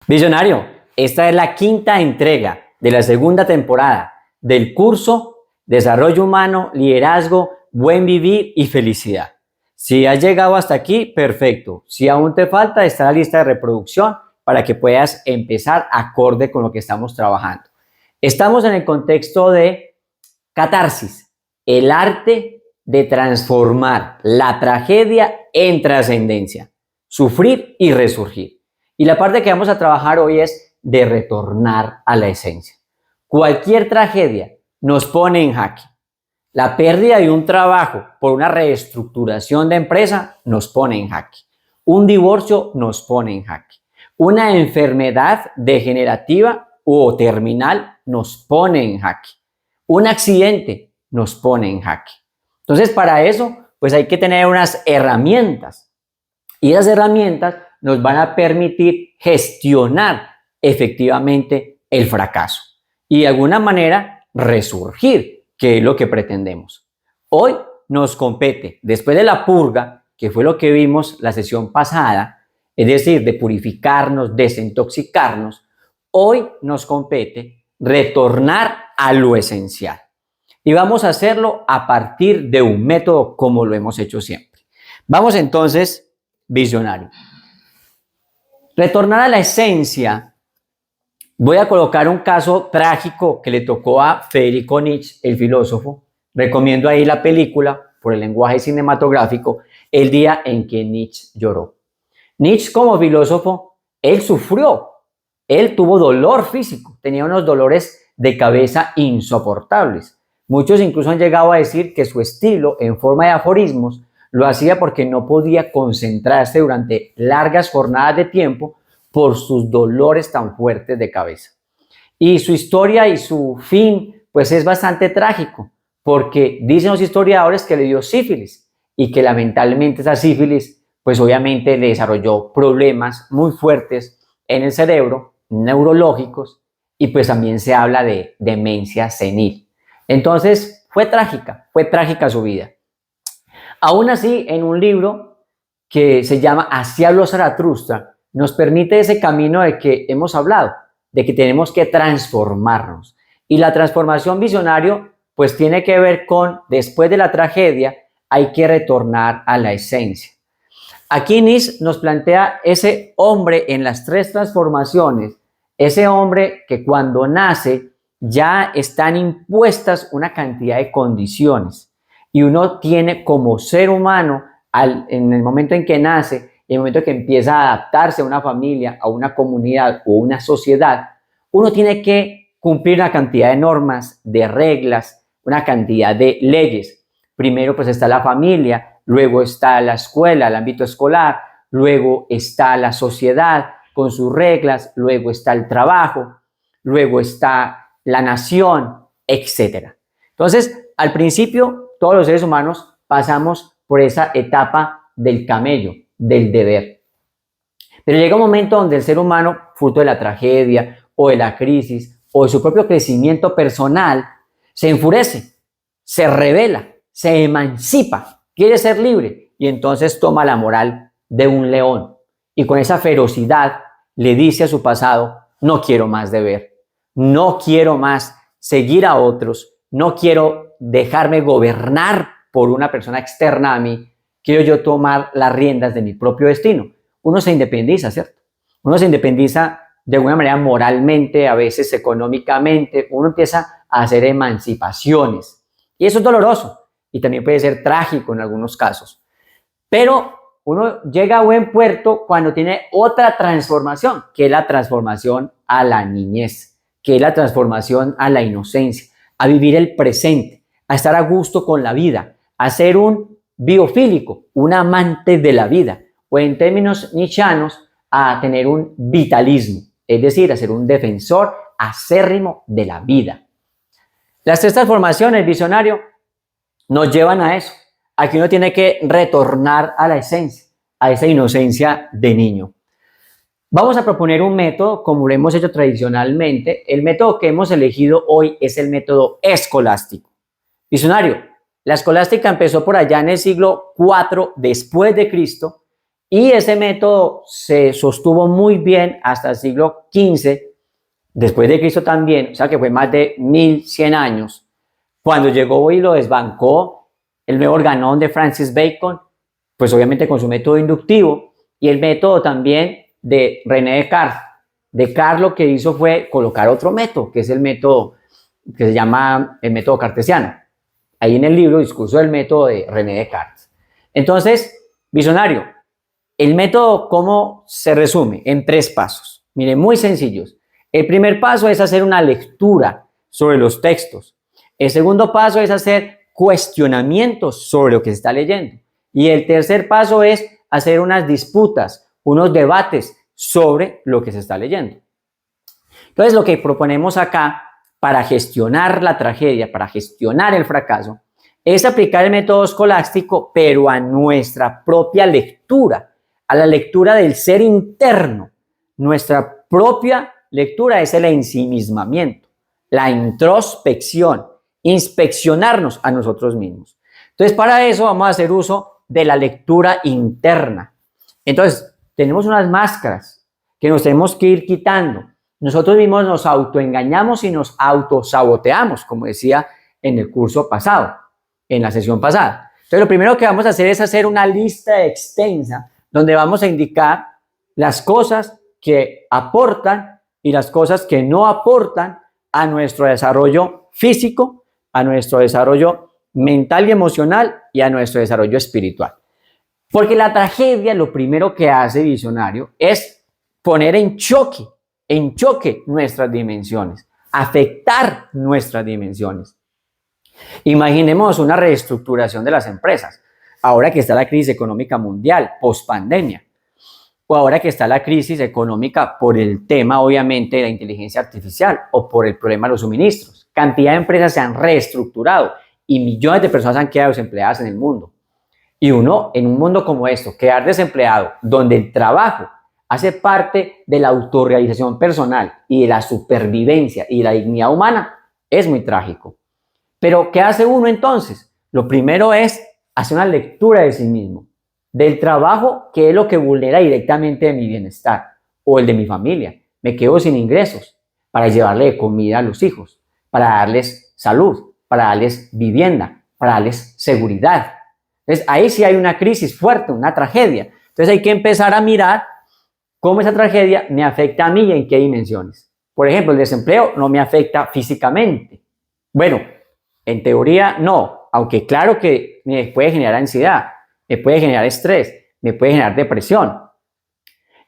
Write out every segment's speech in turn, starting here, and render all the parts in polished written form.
Visionario, esta es la quinta entrega de la segunda temporada del curso Desarrollo Humano, Liderazgo, Buen Vivir y Felicidad. Si has llegado hasta aquí, perfecto. Si aún te falta, está la lista de reproducción para que puedas empezar acorde con lo que estamos trabajando. Estamos en el contexto de catarsis, el arte de transformar la tragedia en trascendencia, sufrir y resurgir. Y la parte que vamos a trabajar hoy es de retornar a la esencia. Cualquier tragedia nos pone en jaque. La pérdida de un trabajo por una reestructuración de empresa nos pone en jaque. Un divorcio nos pone en jaque. Una enfermedad degenerativa o terminal nos pone en jaque. Un accidente nos pone en jaque. Entonces, para eso, pues hay que tener unas herramientas. Y esas herramientas nos van a permitir gestionar efectivamente el fracaso y de alguna manera resurgir, que es lo que pretendemos. Hoy nos compete, después de la purga, que fue lo que vimos la sesión pasada, es decir, de purificarnos, desintoxicarnos, hoy nos compete retornar a lo esencial. Y vamos a hacerlo a partir de un método como lo hemos hecho siempre. Vamos entonces, visionario. Retornar a la esencia. Voy a colocar un caso trágico que le tocó a Federico Nietzsche, el filósofo. Recomiendo ahí la película, por el lenguaje cinematográfico, El día en que Nietzsche lloró. Nietzsche, como filósofo, él sufrió. Él tuvo dolor físico, tenía unos dolores de cabeza insoportables. Muchos incluso han llegado a decir que su estilo en forma de aforismos lo hacía porque no podía concentrarse durante largas jornadas de tiempo por sus dolores tan fuertes de cabeza. Y su historia y su fin, pues es bastante trágico, porque dicen los historiadores que le dio sífilis y que lamentablemente esa sífilis, pues obviamente le desarrolló problemas muy fuertes en el cerebro, neurológicos, y pues también se habla de demencia senil. Entonces fue trágica su vida. Aún así, en un libro que se llama Así habló Zaratustra, nos permite ese camino de que hemos hablado, de que tenemos que transformarnos. Y la transformación visionario, pues tiene que ver con, después de la tragedia, hay que retornar a la esencia. Aquí Nietzsche nos plantea ese hombre en las tres transformaciones, ese hombre que cuando nace ya están impuestas una cantidad de condiciones. Y uno tiene como ser humano, en el momento en que nace, en el momento en que empieza a adaptarse a una familia, a una comunidad o una sociedad, uno tiene que cumplir una cantidad de normas, de reglas, una cantidad de leyes. Primero pues está la familia, luego está la escuela, el ámbito escolar, luego está la sociedad con sus reglas, luego está el trabajo, luego está la nación, etc. Entonces, al principio, todos los seres humanos pasamos por esa etapa del camello, del deber. Pero llega un momento donde el ser humano, fruto de la tragedia o de la crisis o de su propio crecimiento personal, se enfurece, se rebela, se emancipa, quiere ser libre y entonces toma la moral de un león y con esa ferocidad le dice a su pasado: no quiero más deber, no quiero más seguir a otros, no quiero dejarme gobernar por una persona externa a mí, quiero yo tomar las riendas de mi propio destino. Uno se independiza, ¿cierto? Uno se independiza de alguna manera moralmente, a veces económicamente, uno empieza a hacer emancipaciones y eso es doloroso y también puede ser trágico en algunos casos. Pero uno llega a buen puerto cuando tiene otra transformación, que es la transformación a la niñez, que es la transformación a la inocencia, a vivir el presente, a estar a gusto con la vida, a ser un biofílico, un amante de la vida, o en términos nietzscheanos, a tener un vitalismo, es decir, a ser un defensor acérrimo de la vida. Las tres transformaciones, visionario, nos llevan a eso, a que uno tiene que retornar a la esencia, a esa inocencia de niño. Vamos a proponer un método, como lo hemos hecho tradicionalmente. El método que hemos elegido hoy es el método escolástico. Visionario, la escolástica empezó por allá en el siglo IV después de Cristo Y ese método se sostuvo muy bien hasta el siglo XV, después de Cristo también, o sea que fue más de 1100 años, cuando llegó y lo desbancó el nuevo organón de Francis Bacon, pues obviamente con su método inductivo, y el método también de René Descartes. Descartes lo que hizo fue colocar otro método, que es el método que se llama el método cartesiano. Ahí en el libro, Discurso del método de René Descartes. Entonces, visionario, el método, ¿cómo se resume? En 3 pasos. Mire, muy sencillos. El primer paso es hacer una lectura sobre los textos. El segundo paso es hacer cuestionamientos sobre lo que se está leyendo. Y el tercer paso es hacer unas disputas, unos debates sobre lo que se está leyendo. Entonces, lo que proponemos acá para gestionar la tragedia, para gestionar el fracaso, es aplicar el método escolástico, pero a nuestra propia lectura, a la lectura del ser interno. Nuestra propia lectura es el ensimismamiento, la introspección, inspeccionarnos a nosotros mismos. Entonces, para eso vamos a hacer uso de la lectura interna. Entonces, tenemos unas máscaras que nos tenemos que ir quitando. Nosotros mismos nos autoengañamos y nos autosaboteamos, como decía en el curso pasado, en la sesión pasada. Entonces, lo primero que vamos a hacer es hacer una lista extensa donde vamos a indicar las cosas que aportan y las cosas que no aportan a nuestro desarrollo físico, a nuestro desarrollo mental y emocional y a nuestro desarrollo espiritual. Porque la tragedia, lo primero que hace, visionario, es poner en choque nuestras dimensiones, afectar nuestras dimensiones. Imaginemos una reestructuración de las empresas, ahora que está la crisis económica mundial, post-pandemia, o ahora que está la crisis económica por el tema, obviamente, de la inteligencia artificial o por el problema de los suministros. Cantidad de empresas se han reestructurado y millones de personas han quedado desempleadas en el mundo. Y uno, en un mundo como esto, quedar desempleado, donde el trabajo hace parte de la autorrealización personal y de la supervivencia y de la dignidad humana, es muy trágico. Pero, ¿qué hace uno entonces? Lo primero es hacer una lectura de sí mismo, del trabajo, que es lo que vulnera directamente mi bienestar o el de mi familia. Me quedo sin ingresos para llevarle comida a los hijos, para darles salud, para darles vivienda, para darles seguridad. Entonces, ahí sí hay una crisis fuerte, una tragedia. Entonces, hay que empezar a mirar cómo esa tragedia me afecta a mí y en qué dimensiones. Por ejemplo, el desempleo no me afecta físicamente. Bueno, en teoría no, aunque claro que me puede generar ansiedad, me puede generar estrés, me puede generar depresión.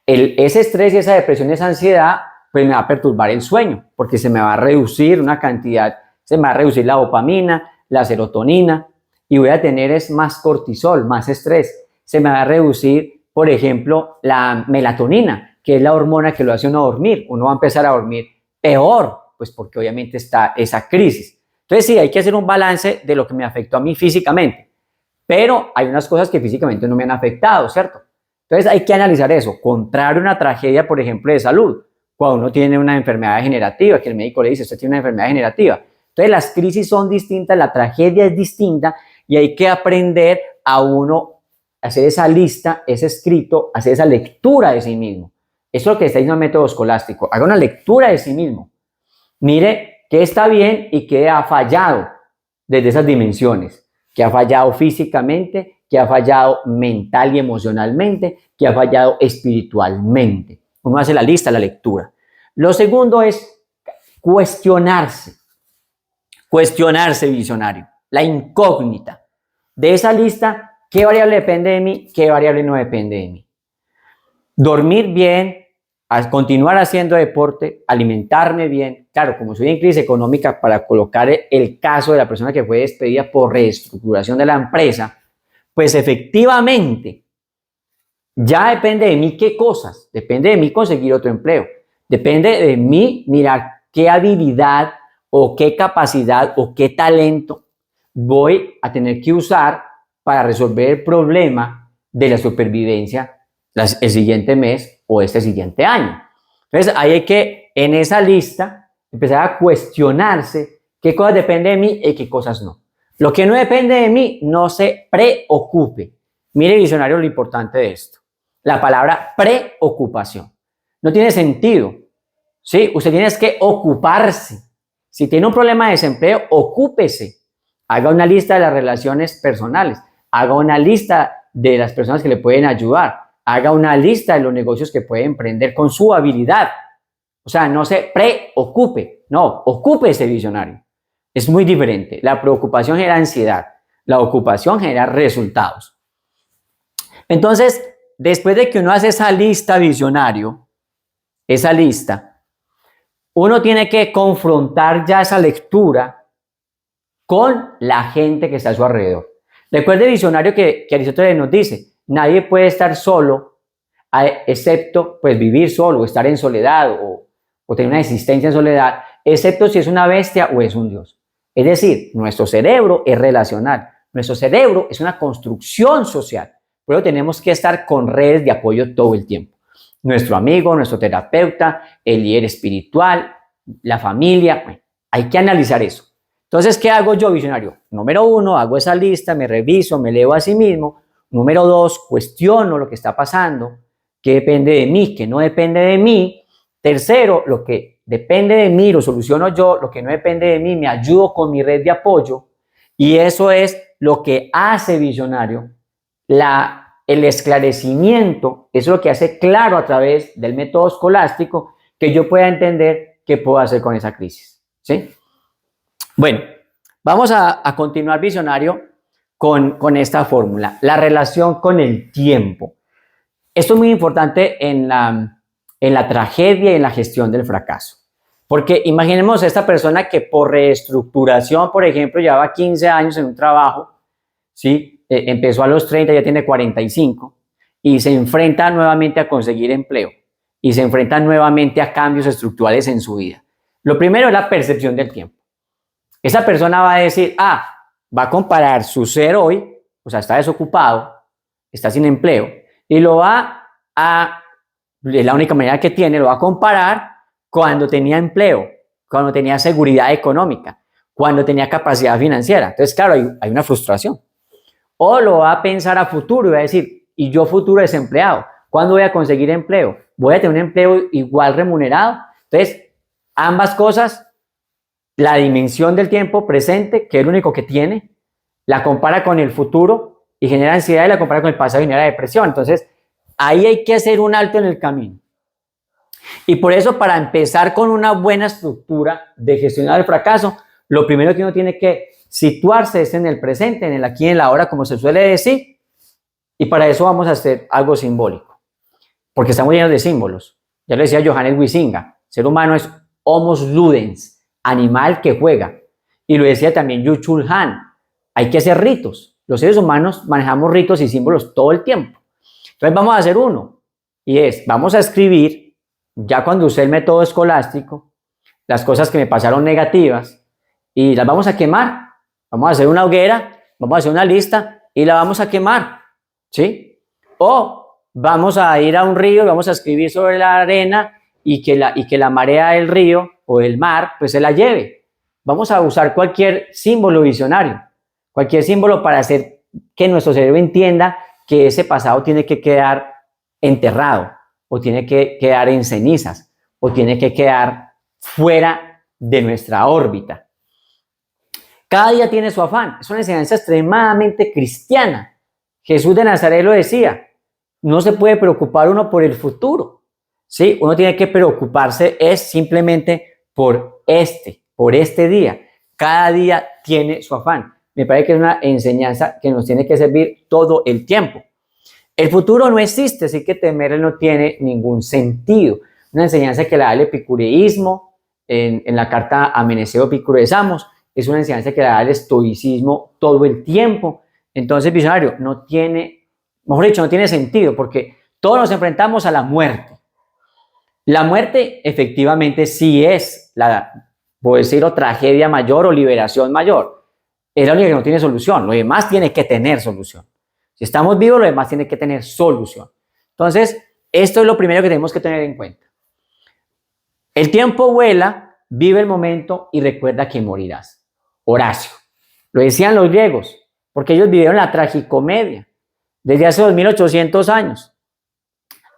Ese estrés y esa depresión y esa ansiedad pues me va a perturbar el sueño, porque se me va a reducir una cantidad, se me va a reducir la dopamina, la serotonina, y voy a tener más cortisol, más estrés. Se me va a reducir, por ejemplo, la melatonina, que es la hormona que lo hace uno dormir. Uno va a empezar a dormir peor, pues porque obviamente está esa crisis. Entonces sí, hay que hacer un balance de lo que me afectó a mí físicamente, pero hay unas cosas que físicamente no me han afectado, ¿cierto? Entonces hay que analizar eso. Contrario a una tragedia, por ejemplo, de salud, cuando uno tiene una enfermedad degenerativa, que el médico le dice, usted tiene una enfermedad degenerativa. Entonces las crisis son distintas, la tragedia es distinta y hay que aprender a uno hacer esa lista, ese escrito, hacer esa lectura de sí mismo. Eso es lo que está diciendo el método escolástico. Haga una lectura de sí mismo. Mire qué está bien y qué ha fallado desde esas dimensiones. Qué ha fallado físicamente, qué ha fallado mental y emocionalmente, qué ha fallado espiritualmente. Uno hace la lista, la lectura. Lo segundo es cuestionarse. Cuestionarse, visionario. La incógnita. De esa lista, ¿qué variable depende de mí? ¿Qué variable no depende de mí? Dormir bien, continuar haciendo deporte, alimentarme bien. Claro, como soy en crisis económica, para colocar el caso de la persona que fue despedida por reestructuración de la empresa, pues efectivamente, ya depende de mí qué cosas. Depende de mí conseguir otro empleo. Depende de mí mirar qué habilidad o qué capacidad o qué talento voy a tener que usar para resolver el problema de la supervivencia el siguiente mes o este siguiente año. Entonces, ahí hay que, en esa lista, empezar a cuestionarse qué cosas dependen de mí y qué cosas no. Lo que no depende de mí, no se preocupe. Mire, visionario, lo importante de esto. la palabra preocupación. No tiene sentido. ¿Sí? Usted tiene que ocuparse. Si tiene un problema de desempleo, ocúpese. Haga una lista de las relaciones personales. Haga una lista de las personas que le pueden ayudar. Haga una lista de los negocios que puede emprender con su habilidad. O sea, no se preocupe. No, ocúpese, visionario. Es muy diferente. La preocupación genera ansiedad. La ocupación genera resultados. Entonces, después de que uno hace esa lista, visionario, esa lista, uno tiene que confrontar ya esa lectura con la gente que está a su alrededor. Recuerde, visionario, que Aristóteles nos dice, nadie puede estar solo, excepto pues vivir solo, estar en soledad o tener una existencia en soledad, excepto si es una bestia o es un dios. Es decir, nuestro cerebro es relacional, nuestro cerebro es una construcción social, pero tenemos que estar con redes de apoyo todo el tiempo. Nuestro amigo, nuestro terapeuta, el líder espiritual, la familia, bueno, hay que analizar eso. Entonces, ¿qué hago yo, visionario? Número 1, hago esa lista, me reviso, me leo a sí mismo. Número 2, cuestiono lo que está pasando, qué depende de mí, qué no depende de mí. Tercero, lo que depende de mí lo soluciono yo, lo que no depende de mí me ayudo con mi red de apoyo. Y eso es lo que hace, visionario, el esclarecimiento. Eso es lo que hace claro a través del método escolástico que yo pueda entender qué puedo hacer con esa crisis. ¿Sí? Bueno, vamos a continuar, visionario, con esta fórmula, la relación con el tiempo. Esto es muy importante en la tragedia y en la gestión del fracaso. Porque imaginemos a esta persona que por reestructuración, por ejemplo, llevaba 15 años en un trabajo, ¿sí? Empezó a los 30, ya tiene 45, y se enfrenta nuevamente a conseguir empleo, y se enfrenta nuevamente a cambios estructurales en su vida. Lo primero es la percepción del tiempo. Esa persona va a decir, va a comparar su ser hoy, o sea, está desocupado, está sin empleo, y es la única manera que tiene, lo va a comparar cuando tenía empleo, cuando tenía seguridad económica, cuando tenía capacidad financiera. Entonces, claro, hay una frustración. O lo va a pensar a futuro y va a decir, y yo futuro desempleado, ¿cuándo voy a conseguir empleo? ¿Voy a tener un empleo igual remunerado? Entonces, ambas cosas, la dimensión del tiempo presente, que es lo único que tiene, la compara con el futuro y genera ansiedad, y la compara con el pasado y genera depresión. Entonces, ahí hay que hacer un alto en el camino. Y por eso, para empezar con una buena estructura de gestionar el fracaso, lo primero que uno tiene que situarse es en el presente, en el aquí y en la ahora, como se suele decir, y para eso vamos a hacer algo simbólico, porque estamos llenos de símbolos. Ya lo decía Johannes Huizinga, ser humano es homo ludens, animal que juega, y lo decía también Yu-Chul Han, hay que hacer ritos. Los seres humanos manejamos ritos y símbolos todo el tiempo. Entonces vamos a hacer uno, y vamos a escribir, ya cuando usé el método escolástico, las cosas que me pasaron negativas, y las vamos a quemar. Vamos a hacer una hoguera, vamos a hacer una lista y la vamos a quemar, ¿sí? O vamos a ir a un río y vamos a escribir sobre la arena y que la marea del río o del mar pues se la lleve. Vamos a usar cualquier símbolo visionario, cualquier símbolo para hacer que nuestro cerebro entienda que ese pasado tiene que quedar enterrado, o tiene que quedar en cenizas, o tiene que quedar fuera de nuestra órbita. Cada día tiene su afán. Es una enseñanza extremadamente cristiana. Jesús de Nazaret lo decía, no se puede preocupar uno por el futuro, ¿sí? Uno tiene que preocuparse es simplemente por este día. Cada día tiene su afán. Me parece que es una enseñanza que nos tiene que servir todo el tiempo. El futuro no existe, así que temerlo no tiene ningún sentido. Una enseñanza que la da el epicureísmo, en la carta a Meneceo Epicuro de Samos, es una enseñanza que la da el estoicismo todo el tiempo. Entonces, visionario, no tiene sentido, porque todos nos enfrentamos a la muerte. La muerte efectivamente sí es puedo decirlo, tragedia mayor o liberación mayor. Es la única que no tiene solución, lo demás tiene que tener solución. Si estamos vivos, lo demás tiene que tener solución. Entonces, esto es lo primero que tenemos que tener en cuenta. El tiempo vuela, vive el momento y recuerda que morirás. Horacio. Lo decían los griegos, porque ellos vivieron la tragicomedia desde hace 2800 años.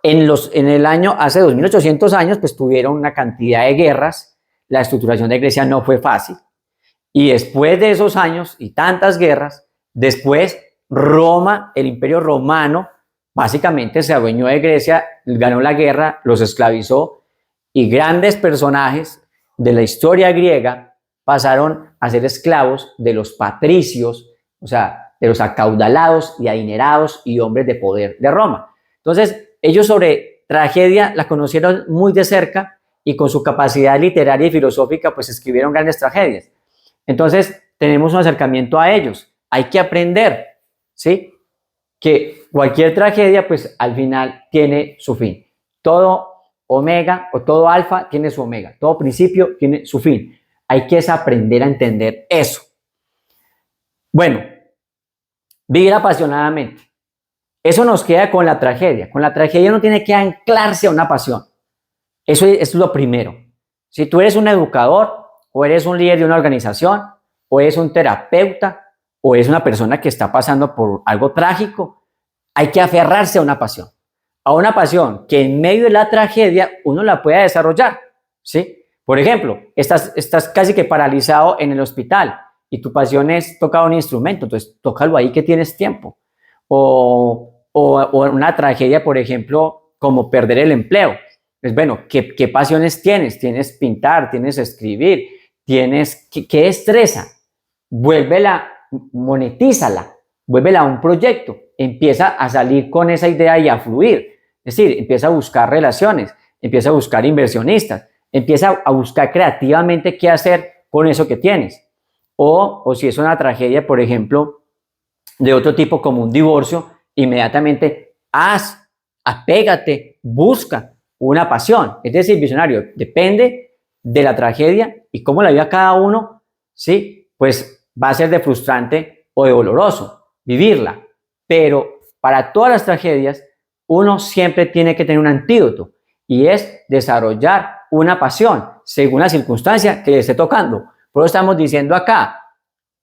en el año, hace 2800 años, pues tuvieron una cantidad de guerras, la estructuración de Grecia no fue fácil, y después de esos años y tantas guerras, después Roma, el Imperio Romano, básicamente se adueñó de Grecia, ganó la guerra, los esclavizó, y grandes personajes de la historia griega pasaron a ser esclavos de los patricios, o sea, de los acaudalados y adinerados y hombres de poder de Roma. Entonces, ellos sobre tragedia la conocieron muy de cerca y con su capacidad literaria y filosófica, pues escribieron grandes tragedias. Entonces, tenemos un acercamiento a ellos. Hay que aprender, ¿sí? Que cualquier tragedia, pues al final tiene su fin. Todo omega o todo alfa tiene su omega. Todo principio tiene su fin. Hay que aprender a entender eso. Bueno, vivir apasionadamente. Eso nos queda con la tragedia. Con la tragedia uno tiene que anclarse a una pasión. Eso es lo primero. Si tú eres un educador, o eres un líder de una organización, o eres un terapeuta, o eres una persona que está pasando por algo trágico, hay que aferrarse a una pasión que en medio de la tragedia uno la pueda desarrollar, ¿sí? Por ejemplo, estás casi que paralizado en el hospital y tu pasión es tocar un instrumento, entonces tócalo ahí que tienes tiempo. O una tragedia, por ejemplo, como perder el empleo. Pues bueno, ¿qué pasiones tienes? Tienes pintar, tienes escribir, tienes, ¿qué destreza? Vuélvela, monetízala, vuélvela un proyecto, empieza a salir con esa idea y a fluir. Es decir, empieza a buscar relaciones, empieza a buscar inversionistas, empieza a buscar creativamente qué hacer con eso que tienes. O si es una tragedia, por ejemplo, de otro tipo como un divorcio, inmediatamente apégate, busca una pasión. Es decir, visionario, depende de la tragedia y cómo la viva cada uno, ¿sí? Pues va a ser de frustrante o de doloroso vivirla. Pero para todas las tragedias, uno siempre tiene que tener un antídoto y es desarrollar una pasión según la circunstancia que le esté tocando. Por eso estamos diciendo acá,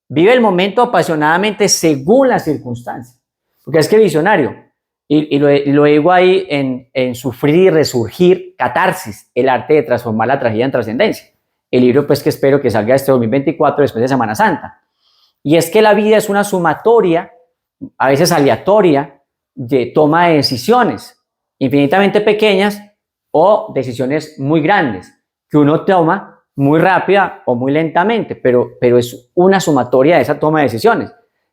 vive el momento apasionadamente según las circunstancias. Porque es que visionario, y lo digo ahí en Sufrir y Resurgir, Catarsis, el arte de transformar la tragedia en trascendencia. El libro pues que espero que salga este 2024 después de Semana Santa. Y es que la vida es una sumatoria, a veces aleatoria, de toma de decisiones infinitamente pequeñas o decisiones muy grandes que uno toma muy rápida o muy lentamente, pero es una sumatoria de esa toma de decisiones.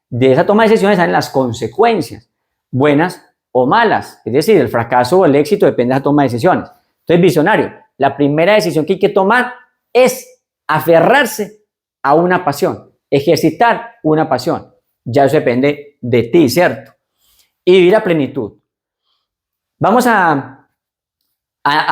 De esa toma de decisiones salen las consecuencias, buenas o malas, es decir, el fracaso o el éxito depende de esa toma de decisiones. Entonces, visionario, la primera decisión que hay que tomar es aferrarse a una pasión, ejercitar una pasión. Ya eso depende de ti, ¿cierto? Y vivir a plenitud. Vamos a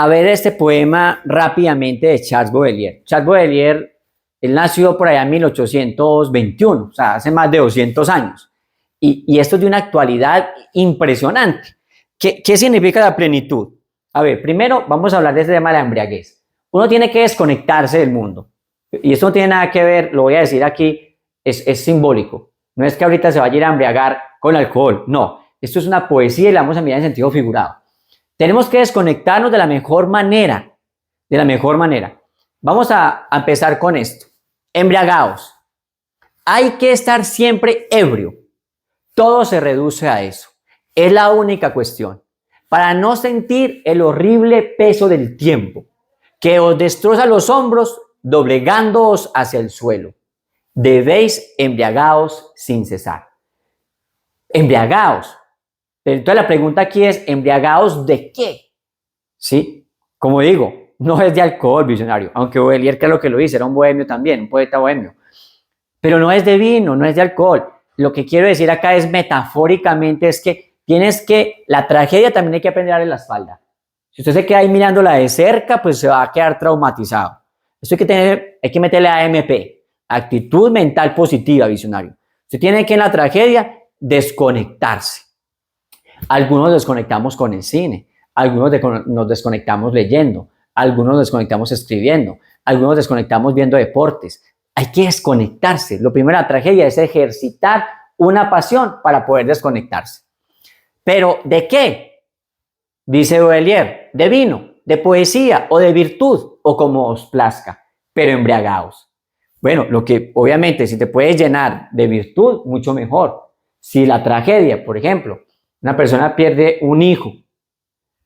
ver este poema rápidamente de Charles Baudelaire. Charles Baudelaire, él nació por allá en 1821, o sea, hace más de 200 años. Y esto es de una actualidad impresionante. ¿Qué significa la plenitud? A ver, primero vamos a hablar de este tema de la embriaguez. Uno tiene que desconectarse del mundo. Y esto no tiene nada que ver, lo voy a decir aquí, es simbólico. No es que ahorita se vaya a ir a embriagar con alcohol, no. Esto es una poesía y la vamos a mirar en sentido figurado. Tenemos que desconectarnos de la mejor manera, Vamos a empezar con esto. Embriagados. Hay que estar siempre ebrio. Todo se reduce a eso. Es la única cuestión. Para no sentir el horrible peso del tiempo que os destroza los hombros doblegándoos hacia el suelo. Debéis embriagaos sin cesar. Embriagaos. Entonces la pregunta aquí es, ¿embriagados de qué? ¿Sí? Como digo, no es de alcohol, visionario, aunque Baudelaire creo que lo dice, era un bohemio también, un poeta bohemio. Pero no es de vino, no es de alcohol. Lo que quiero decir acá es metafóricamente, es que la tragedia también hay que aprender a darle la espalda. Si usted se queda ahí mirándola de cerca, pues se va a quedar traumatizado. Esto hay que meterle a AMP, actitud mental positiva, visionario. Usted tiene que en la tragedia desconectarse. Algunos desconectamos con el cine, algunos nos desconectamos leyendo, algunos nos desconectamos escribiendo, algunos desconectamos viendo deportes. Hay que desconectarse. Lo primero de la tragedia es ejercitar una pasión para poder desconectarse. ¿Pero de qué? Dice Baudelaire, de vino, de poesía o de virtud, o como os plazca, pero embriagaos. Bueno, lo que obviamente si te puedes llenar de virtud, mucho mejor. Si la tragedia, por ejemplo, una persona pierde un hijo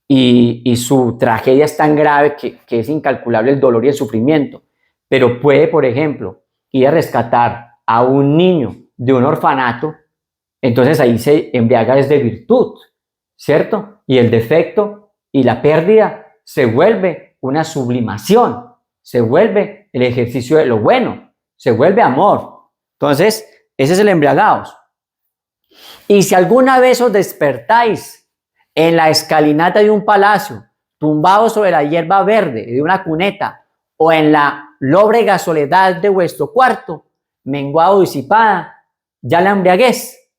y su tragedia es tan grave que es incalculable el dolor y el sufrimiento, pero puede, por ejemplo, ir a rescatar a un niño de un orfanato, entonces ahí se embriaga desde virtud, ¿cierto? Y el defecto y la pérdida se vuelve una sublimación, se vuelve el ejercicio de lo bueno, se vuelve amor. Entonces, ese es el embriagaos. Y si alguna vez os despertáis en la escalinata de un palacio, tumbados sobre la hierba verde de una cuneta, o en la lóbrega soledad de vuestro cuarto, menguado disipada, ya la embriaguez.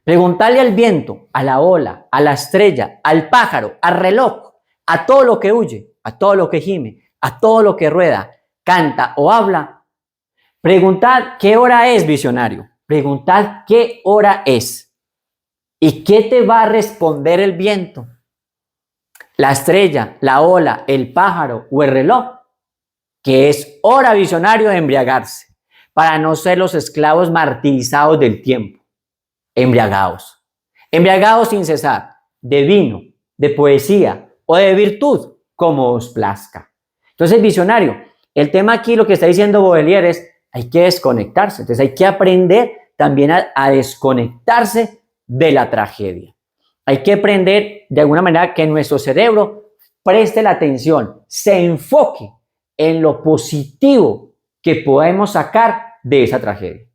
Preguntadle al viento, a la ola, a la estrella, al pájaro, al reloj, a todo lo que huye, a todo lo que gime, a todo lo que rueda, canta o habla. Preguntad qué hora es, visionario. Preguntad qué hora es. ¿Y qué te va a responder el viento? La estrella, la ola, el pájaro o el reloj. Que es hora, visionario, de embriagarse, para no ser los esclavos martirizados del tiempo. Embriagaos. Embriagaos sin cesar, de vino, de poesía o de virtud, como os plazca. Entonces, visionario, el tema aquí, lo que está diciendo Baudelaire es, hay que desconectarse. Entonces, hay que aprender también a desconectarse de la tragedia. Hay que aprender, de alguna manera, que nuestro cerebro preste la atención, se enfoque en lo positivo que podemos sacar de esa tragedia.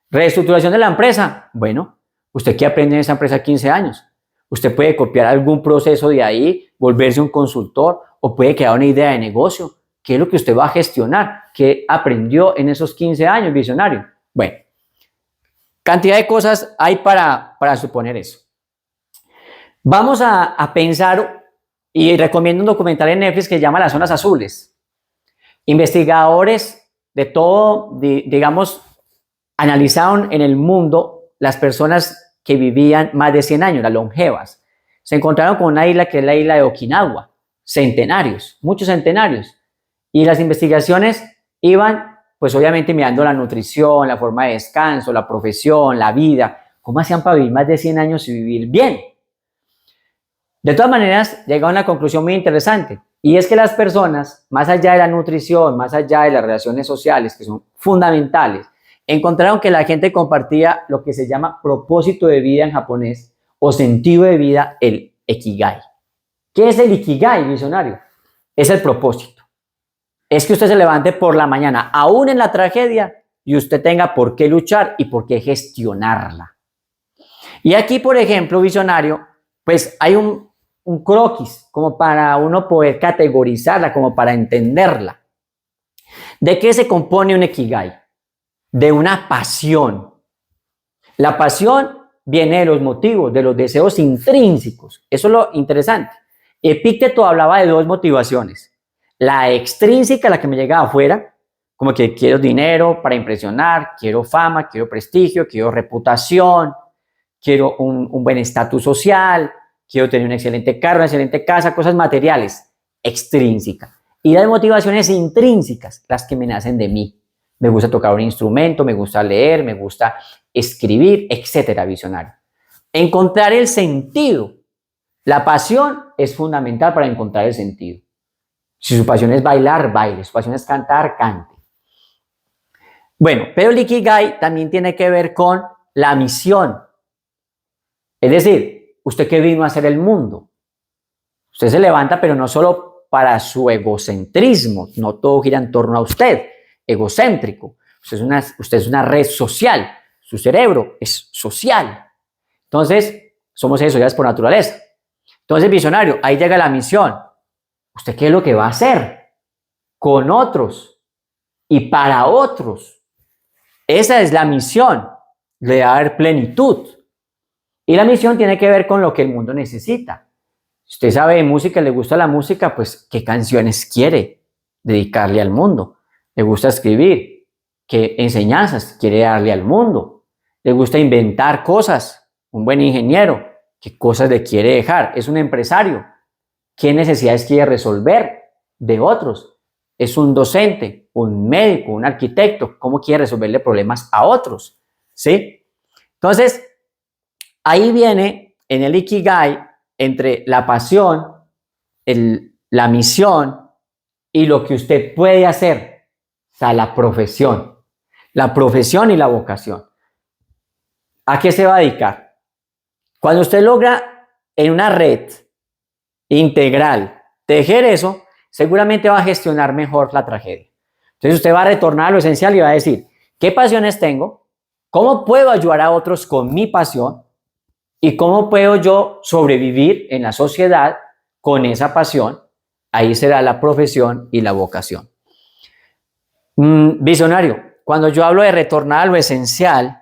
Reestructuración de la empresa. Bueno, ¿usted qué aprende en esa empresa 15 años? Usted puede copiar algún proceso de ahí, volverse un consultor o puede crear una idea de negocio. ¿Qué es lo que usted va a gestionar? ¿Qué aprendió en esos 15 años, visionario? Bueno, cantidad de cosas hay para suponer eso. Vamos a pensar, y recomiendo un documental en Netflix que se llama Las Zonas Azules. Investigadores de todo, digamos, analizaron en el mundo las personas que vivían más de 100 años, las longevas. Se encontraron con una isla que es la isla de Okinawa, centenarios, muchos centenarios. Y las investigaciones iban, pues obviamente mirando la nutrición, la forma de descanso, la profesión, la vida, cómo hacían para vivir más de 100 años y vivir bien. De todas maneras, llegaron a una conclusión muy interesante, y es que las personas, más allá de la nutrición, más allá de las relaciones sociales, que son fundamentales, encontraron que la gente compartía lo que se llama propósito de vida en japonés, o sentido de vida, el ikigai. ¿Qué es el ikigai, visionario? Es el propósito. Es que usted se levante por la mañana, aún en la tragedia, y usted tenga por qué luchar y por qué gestionarla. Y aquí, por ejemplo, visionario, pues hay un croquis como para uno poder categorizarla, como para entenderla. ¿De qué se compone un ikigai? De una pasión. La pasión viene de los motivos, de los deseos intrínsecos. Eso es lo interesante. Epicteto hablaba de dos motivaciones. La extrínseca, la que me llega afuera, como que quiero dinero para impresionar, quiero fama, quiero prestigio, quiero reputación, quiero un buen estatus social, quiero tener un excelente carro, una excelente casa, cosas materiales, extrínsecas. Y las motivaciones intrínsecas, las que me nacen de mí. Me gusta tocar un instrumento, me gusta leer, me gusta escribir, etcétera, visionario. Encontrar el sentido. La pasión es fundamental para encontrar el sentido. Si su pasión es bailar, baile. Su pasión es cantar, cante. Bueno, pero el ikigai también tiene que ver con la misión. Es decir, ¿usted qué vino a hacer el mundo? Usted se levanta, pero no solo para su egocentrismo. No todo gira en torno a usted. Egocéntrico. Usted es una red social. Su cerebro es social. Entonces, somos seres sociales por naturaleza. Entonces, visionario, ahí llega la misión. ¿Usted qué es lo que va a hacer? Con otros y para otros. Esa es la misión, de dar plenitud. Y la misión tiene que ver con lo que el mundo necesita. Si usted sabe de música, le gusta la música, pues, ¿qué canciones quiere dedicarle al mundo? ¿Le gusta escribir? ¿Qué enseñanzas quiere darle al mundo? ¿Le gusta inventar cosas? Un buen ingeniero, ¿qué cosas le quiere dejar? ¿Es un empresario? qué necesidades quiere resolver de otros. Es un docente, un médico, un arquitecto, cómo quiere resolverle problemas a otros, ¿sí? Entonces, ahí viene en el Ikigai entre la pasión, la misión y lo que usted puede hacer, o sea, la profesión y la vocación. ¿A qué se va a dedicar? Cuando usted logra en una red integral tejer eso, seguramente va a gestionar mejor la tragedia. Entonces usted va a retornar a lo esencial y va a decir, ¿qué pasiones tengo? ¿Cómo puedo ayudar a otros con mi pasión? ¿Y cómo puedo yo sobrevivir en la sociedad con esa pasión? Ahí será la profesión y la vocación. Visionario, cuando yo hablo de retornar a lo esencial,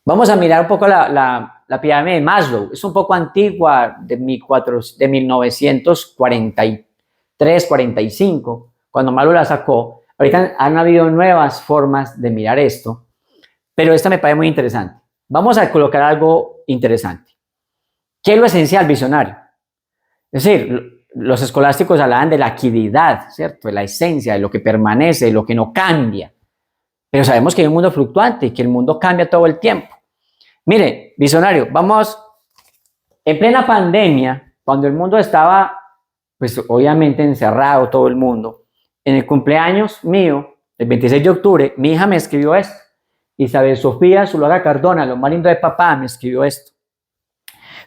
vamos a mirar un poco la pirámide de Maslow. Es un poco antigua, de 1943, 45, cuando Maslow la sacó. Ahorita han habido nuevas formas de mirar esto, pero esta me parece muy interesante. Vamos a colocar algo interesante. ¿Qué es lo esencial, visionario? Es decir, los escolásticos hablaban de la quividad, ¿cierto? De la esencia, de lo que permanece, de lo que no cambia. Pero sabemos que hay un mundo fluctuante y que el mundo cambia todo el tiempo. Mire, visionario, vamos, en plena pandemia, cuando el mundo estaba, pues obviamente encerrado todo el mundo, en el cumpleaños mío, el 26 de octubre, mi hija me escribió esto. Isabel Sofía Zuluaga Cardona, lo más lindo de papá, me escribió esto.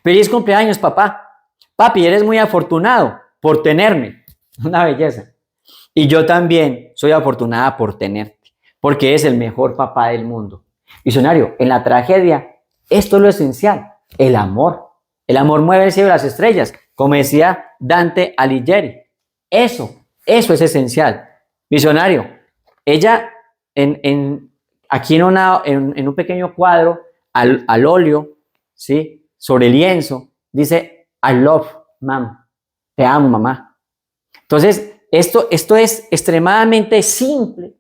Feliz cumpleaños, papá. Papi, eres muy afortunado por tenerme. Una belleza. Y yo también soy afortunada por tenerte, porque es el mejor papá del mundo. Visionario, en la tragedia, esto es lo esencial, el amor. El amor mueve el cielo y las estrellas, como decía Dante Alighieri. Eso es esencial. Visionario, ella aquí en un pequeño cuadro, al óleo, ¿sí? Sobre lienzo, dice, I love mom, te amo mamá. Entonces, esto es extremadamente simple,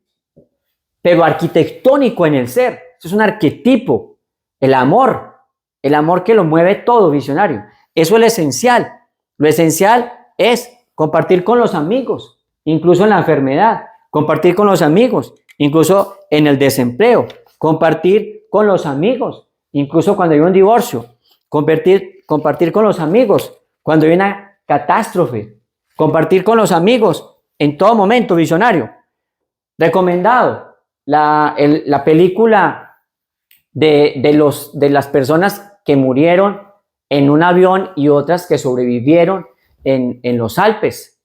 pero arquitectónico en el ser. Esto es un arquetipo, el amor que lo mueve todo, visionario. Eso es lo esencial. Lo esencial es compartir con los amigos, incluso en la enfermedad, compartir con los amigos, incluso en el desempleo, compartir con los amigos, incluso cuando hay un divorcio, compartir con los amigos cuando hay una catástrofe, compartir con los amigos en todo momento, visionario. Recomendado la película de las personas que murieron en un avión y otras que sobrevivieron en los Alpes,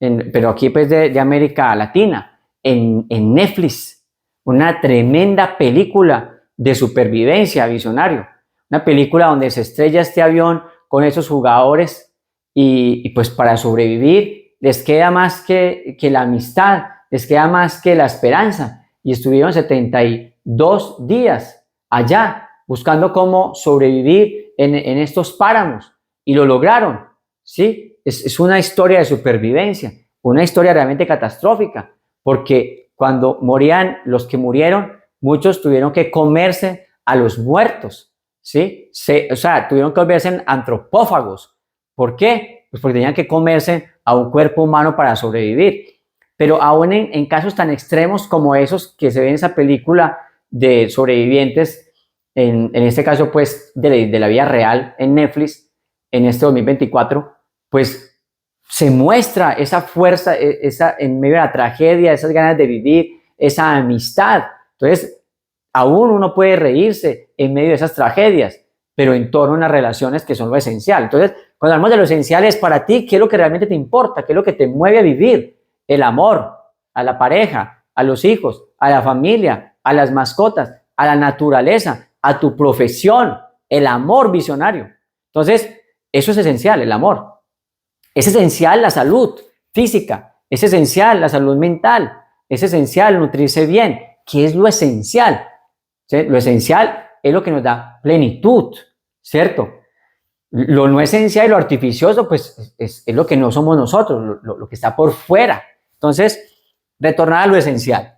pero aquí pues de América Latina, en Netflix, una tremenda película de supervivencia, visionario, una película donde se estrella este avión con esos jugadores y pues para sobrevivir les queda más que la amistad, les queda más que la esperanza, y estuvieron 72 días allá buscando cómo sobrevivir en estos páramos y lo lograron, ¿sí? Es una historia de supervivencia, una historia realmente catastrófica, porque cuando morían los que murieron, muchos tuvieron que comerse a los muertos, ¿sí? O sea, tuvieron que volverse en antropófagos. ¿Por qué? Pues porque tenían que comerse a un cuerpo humano para sobrevivir. Pero aún en casos tan extremos como esos que se ven en esa película de sobrevivientes, en este caso pues de la vida real en Netflix, en este 2024, pues se muestra esa fuerza, en medio de la tragedia, esas ganas de vivir, esa amistad. Entonces, aún uno puede reírse en medio de esas tragedias, pero en torno a unas relaciones que son lo esencial. Entonces, cuando hablamos de lo esencial es para ti, ¿qué es lo que realmente te importa? ¿Qué es lo que te mueve a vivir? El amor a la pareja, a los hijos, a la familia, a las mascotas, a la naturaleza, a tu profesión, el amor, visionario. Entonces, eso es esencial, el amor. Es esencial la salud física, es esencial la salud mental, es esencial nutrirse bien. ¿Qué es lo esencial? ¿Sí? Lo esencial es lo que nos da plenitud, ¿cierto? Lo no esencial y lo artificioso, pues es lo que no somos nosotros, lo que está por fuera. Entonces, retornar a lo esencial.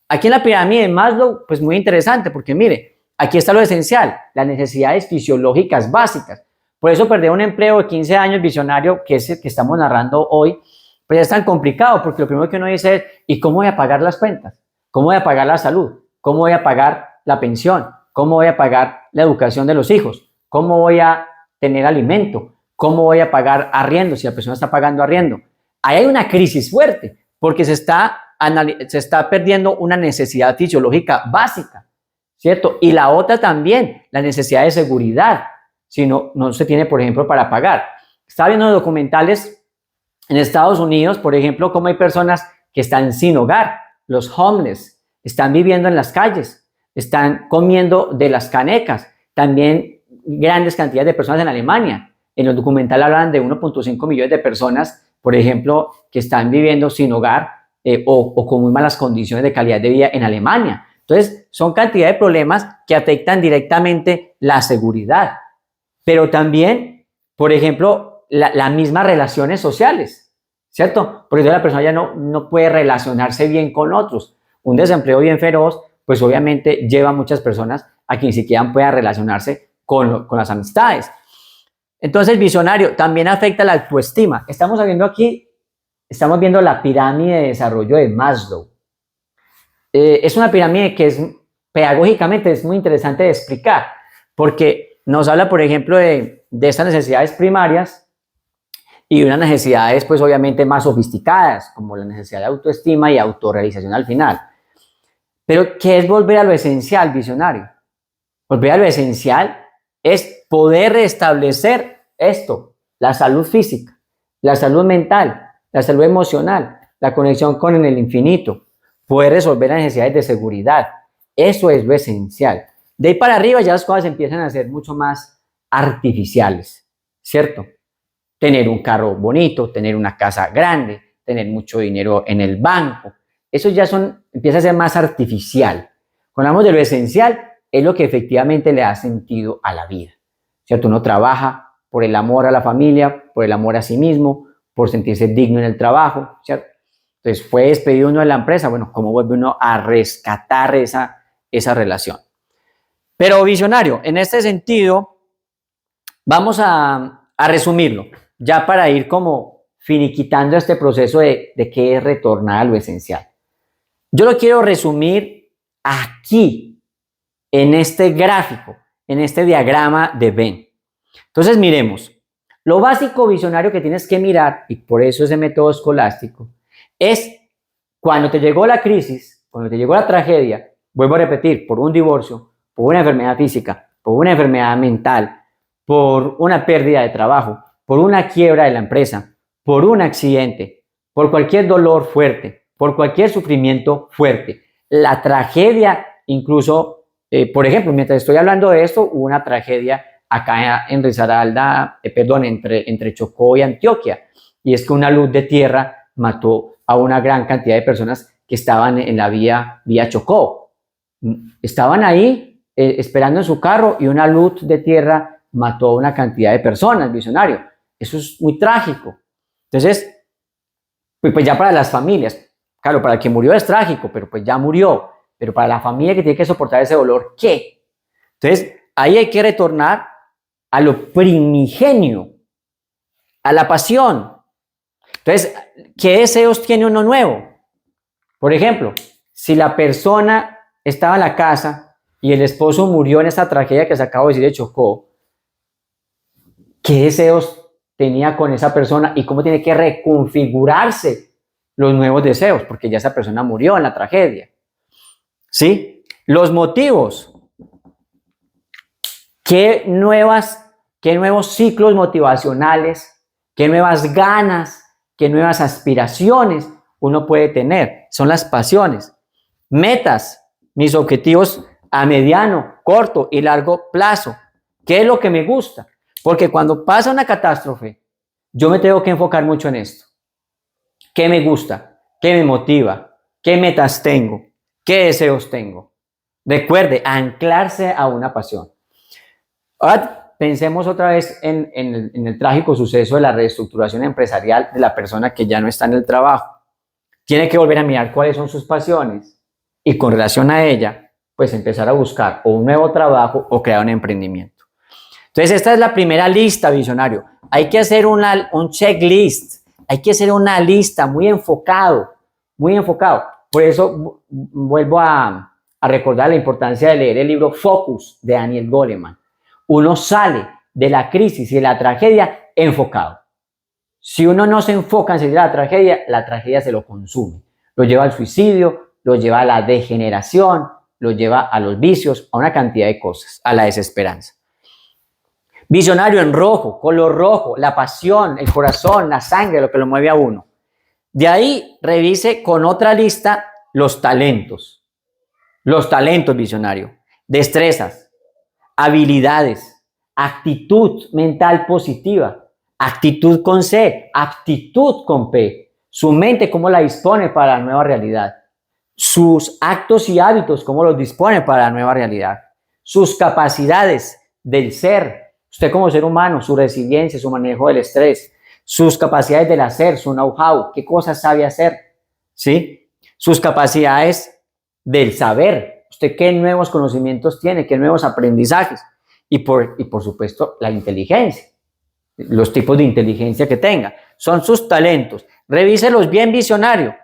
Aquí en la pirámide de Maslow, pues muy interesante, porque mire, aquí está lo esencial, las necesidades fisiológicas básicas. Por eso perder un empleo de 15 años visionario, que es el que estamos narrando hoy, pues es tan complicado, porque lo primero que uno dice es, ¿y cómo voy a pagar las cuentas? ¿Cómo voy a pagar la salud? ¿Cómo voy a pagar la pensión? ¿Cómo voy a pagar la educación de los hijos? ¿Cómo voy a tener alimento? ¿Cómo voy a pagar arriendo si la persona está pagando arriendo? Ahí hay una crisis fuerte, porque se está perdiendo una necesidad fisiológica básica, ¿cierto? Y la otra también, la necesidad de seguridad, si no se tiene, por ejemplo, para pagar. Estaba viendo documentales en Estados Unidos, por ejemplo, cómo hay personas que están sin hogar, los homeless, están viviendo en las calles, están comiendo de las canecas. También grandes cantidades de personas en Alemania. En el documental hablan de 1.5 millones de personas, por ejemplo, que están viviendo sin hogar o con muy malas condiciones de calidad de vida en Alemania. Entonces, son cantidad de problemas que afectan directamente la seguridad, pero también, por ejemplo, las mismas relaciones sociales, ¿cierto? Porque entonces la persona ya no puede relacionarse bien con otros. Un desempleo bien feroz, pues obviamente lleva a muchas personas a que ni siquiera puedan relacionarse con las amistades. Entonces, visionario también afecta la autoestima. Estamos viendo la pirámide de desarrollo de Maslow. Es una pirámide que pedagógicamente es muy interesante de explicar, porque nos habla, por ejemplo, de estas necesidades primarias y unas necesidades, pues obviamente más sofisticadas, como la necesidad de autoestima y autorrealización al final. Pero, ¿qué es volver a lo esencial, visionario? Volver a lo esencial es poder restablecer esto, la salud física, la salud mental, la salud emocional, la conexión con el infinito, poder resolver las necesidades de seguridad. Eso es lo esencial. De ahí para arriba ya las cosas empiezan a ser mucho más artificiales, ¿cierto? Tener un carro bonito, tener una casa grande, tener mucho dinero en el banco. Eso ya empieza a ser más artificial. Cuando hablamos de lo esencial, es lo que efectivamente le da sentido a la vida, ¿cierto? Uno trabaja por el amor a la familia, por el amor a sí mismo, por sentirse digno en el trabajo, ¿cierto? Entonces, fue despedido uno de la empresa, bueno, ¿cómo vuelve uno a rescatar esa relación? Pero visionario, en este sentido, vamos a resumirlo, ya para ir como finiquitando este proceso de qué es retornar a lo esencial. Yo lo quiero resumir aquí, en este gráfico, en este diagrama de Venn. Entonces, miremos, lo básico visionario que tienes que mirar, y por eso ese método escolástico, es cuando te llegó la crisis, cuando te llegó la tragedia, vuelvo a repetir, por un divorcio, por una enfermedad física, por una enfermedad mental, por una pérdida de trabajo, por una quiebra de la empresa, por un accidente, por cualquier dolor fuerte, por cualquier sufrimiento fuerte. La tragedia, incluso, por ejemplo, mientras estoy hablando de esto, hubo una tragedia acá en Risaralda, entre Chocó y Antioquia, y es que una luz de tierra mató a una gran cantidad de personas que estaban en la vía Chocó. Estaban ahí esperando en su carro y una luz de tierra mató a una cantidad de personas, visionario. Eso es muy trágico. Entonces, pues ya para las familias, claro, para el que murió es trágico, pero pues ya murió. Pero para la familia que tiene que soportar ese dolor, ¿qué? Entonces, ahí hay que retornar a lo primigenio, a la pasión. Entonces, ¿qué deseos tiene uno nuevo? Por ejemplo, si la persona estaba en la casa y el esposo murió en esta tragedia que se acabo de decir de Chocó, ¿qué deseos tenía con esa persona y cómo tiene que reconfigurarse los nuevos deseos? Porque ya esa persona murió en la tragedia. ¿Sí? Los motivos. ¿Qué nuevos ciclos motivacionales, qué nuevas ganas, qué nuevas aspiraciones uno puede tener? Son las pasiones. Metas, mis objetivos a mediano, corto y largo plazo. ¿Qué es lo que me gusta? Porque cuando pasa una catástrofe, yo me tengo que enfocar mucho en esto. ¿Qué me gusta? ¿Qué me motiva? ¿Qué metas tengo? ¿Qué deseos tengo? Recuerde, anclarse a una pasión. Ahora pensemos otra vez en el trágico suceso de la reestructuración empresarial de la persona que ya no está en el trabajo. Tiene que volver a mirar cuáles son sus pasiones y con relación a ella, pues empezar a buscar o un nuevo trabajo o crear un emprendimiento. Entonces, esta es la primera lista, visionario. Hay que hacer un checklist, hay que hacer una lista muy enfocado, muy enfocado. Por eso vuelvo a recordar la importancia de leer el libro Focus de Daniel Goleman. Uno sale de la crisis y de la tragedia enfocado. Si uno no se enfoca en salir de la tragedia se lo consume. Lo lleva al suicidio, lo lleva a la degeneración, lo lleva a los vicios, a una cantidad de cosas, a la desesperanza. Visionario en rojo, color rojo, la pasión, el corazón, la sangre, lo que lo mueve a uno. De ahí revise con otra lista los talentos. Los talentos, visionario. Destrezas, habilidades, actitud mental positiva, actitud con C, aptitud con P. Su mente, cómo la dispone para la nueva realidad. Sus actos y hábitos, cómo los dispone para la nueva realidad. Sus capacidades del ser. Usted como ser humano, su resiliencia, su manejo del estrés, sus capacidades del hacer, su know-how, qué cosas sabe hacer, ¿sí? Sus capacidades del saber, usted qué nuevos conocimientos tiene, qué nuevos aprendizajes y por supuesto la inteligencia, los tipos de inteligencia que tenga, son sus talentos. Revíselos bien, visionario,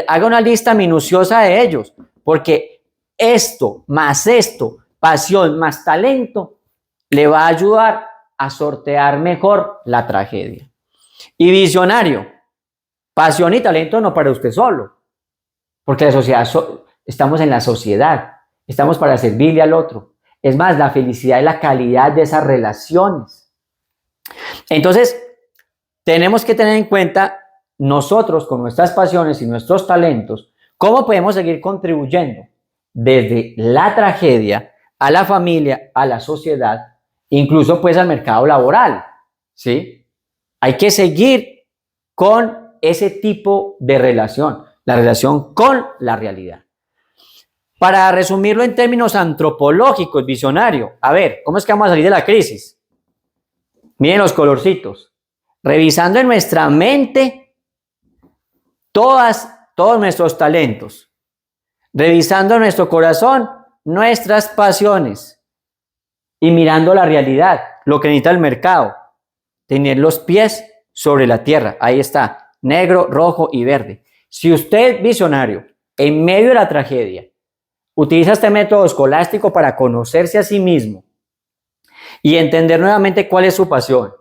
haga una lista minuciosa de ellos, porque esto, pasión más talento, le va a ayudar a sortear mejor la tragedia. Y visionario, pasión y talento no para usted solo, porque la sociedad, estamos en la sociedad, estamos para servirle al otro. Es más, la felicidad y la calidad de esas relaciones. Entonces, tenemos que tener en cuenta nosotros con nuestras pasiones y nuestros talentos, cómo podemos seguir contribuyendo desde la tragedia a la familia, a la sociedad, incluso pues al mercado laboral, ¿sí? Hay que seguir con ese tipo de relación, la relación con la realidad. Para resumirlo en términos antropológicos, visionario, a ver, ¿cómo es que vamos a salir de la crisis? Miren los colorcitos. Revisando en nuestra mente todos nuestros talentos. Revisando en nuestro corazón nuestras pasiones. Y mirando la realidad, lo que necesita el mercado, tener los pies sobre la tierra. Ahí está, negro, rojo y verde. Si usted, visionario, en medio de la tragedia, utiliza este método escolástico para conocerse a sí mismo y entender nuevamente cuál es su pasión,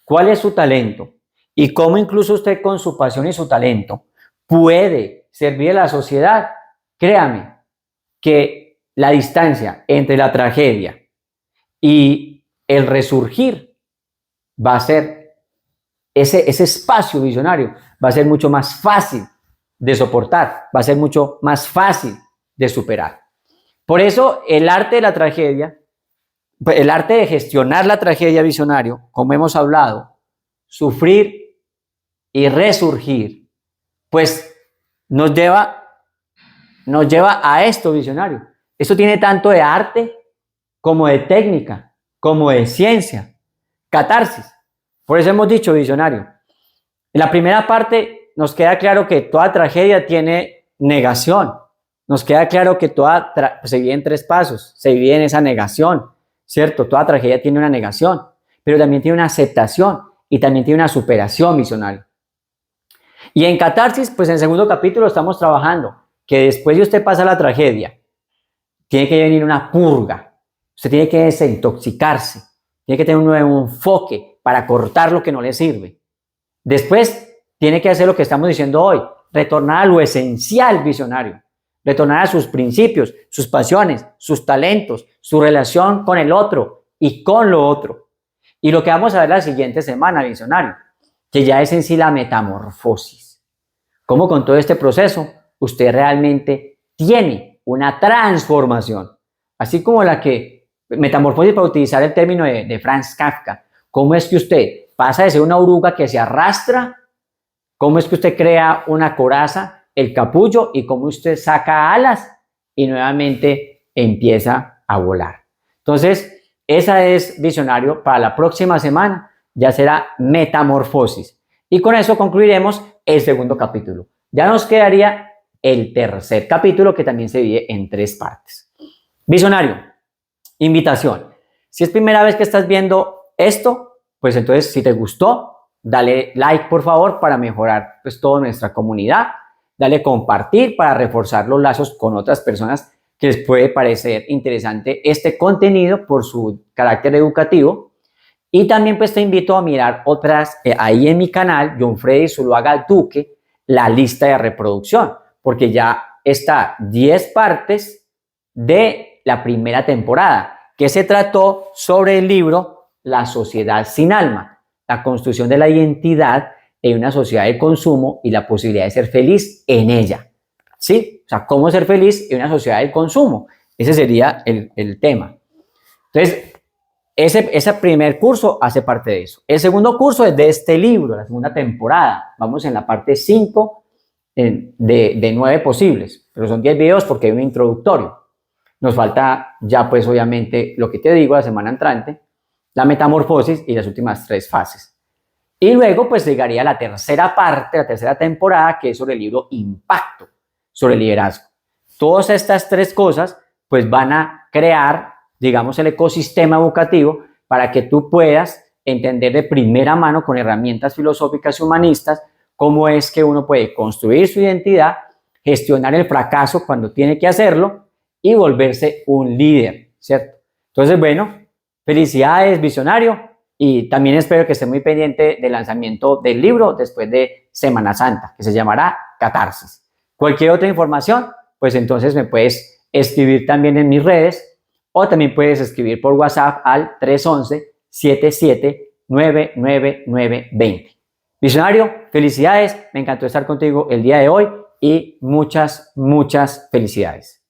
cuál es su talento y cómo incluso usted con su pasión y su talento puede servir a la sociedad, créame que la distancia entre la tragedia y el resurgir va a ser, ese espacio visionario va a ser mucho más fácil de soportar, va a ser mucho más fácil de superar. Por eso el arte de la tragedia, el arte de gestionar la tragedia, visionario, como hemos hablado, sufrir y resurgir, pues nos lleva a esto, visionario. Esto tiene tanto de arte como de técnica, como de ciencia, catarsis. Por eso hemos dicho, visionario. En la primera parte nos queda claro que toda tragedia tiene negación. Nos queda claro que se divide en 3 pasos, se divide en esa negación, ¿cierto? Toda tragedia tiene una negación, pero también tiene una aceptación y también tiene una superación, visionario. Y en catarsis, pues en el segundo capítulo estamos trabajando que después de usted pasar la tragedia, tiene que venir una purga. Usted tiene que desintoxicarse, tiene que tener un nuevo enfoque para cortar lo que no le sirve. Después tiene que hacer lo que estamos diciendo hoy, retornar a lo esencial, visionario, retornar a sus principios, sus pasiones, sus talentos, su relación con el otro y con lo otro. Y lo que vamos a ver la siguiente semana, visionario, que ya es en sí la metamorfosis. Cómo con todo este proceso usted realmente tiene una transformación, así como la que metamorfosis, para utilizar el término de Franz Kafka. ¿Cómo es que usted pasa de ser una oruga que se arrastra? ¿Cómo es que usted crea una coraza, el capullo, y cómo usted saca alas y nuevamente empieza a volar? Entonces, esa es, visionario, para la próxima semana ya será metamorfosis. Y con eso concluiremos el segundo capítulo. Ya nos quedaría el tercer capítulo, que también se divide en 3 partes. Visionario, invitación. Si es primera vez que estás viendo esto, pues entonces si te gustó, dale like por favor para mejorar pues toda nuestra comunidad. Dale compartir para reforzar los lazos con otras personas que les puede parecer interesante este contenido por su carácter educativo. Y también pues te invito a mirar otras ahí en mi canal, John Freddy Zuluaga Duque, la lista de reproducción, porque ya está 10 partes de la primera temporada, que se trató sobre el libro La sociedad sin alma, la construcción de la identidad en una sociedad de consumo y la posibilidad de ser feliz en ella. ¿Sí? O sea, cómo ser feliz en una sociedad de consumo. Ese sería el tema. Entonces, ese primer curso hace parte de eso. El segundo curso es de este libro, la segunda temporada. Vamos en la parte 5 de 9 posibles, pero son 10 videos porque hay un introductorio. Nos falta ya pues obviamente lo que te digo la semana entrante, la metamorfosis y las últimas 3 fases. Y luego pues llegaría la tercera parte, la tercera temporada, que es sobre el libro Impacto, sobre liderazgo. Todas estas 3 cosas pues van a crear, digamos, el ecosistema educativo para que tú puedas entender de primera mano con herramientas filosóficas y humanistas cómo es que uno puede construir su identidad, gestionar el fracaso cuando tiene que hacerlo y volverse un líder, ¿cierto? Entonces, bueno, felicidades, visionario, y también espero que esté muy pendiente del lanzamiento del libro después de Semana Santa, que se llamará Catarsis. Cualquier otra información, pues entonces me puedes escribir también en mis redes o también puedes escribir por WhatsApp al 311-77-99920. Visionario, felicidades, me encantó estar contigo el día de hoy y muchas, muchas felicidades.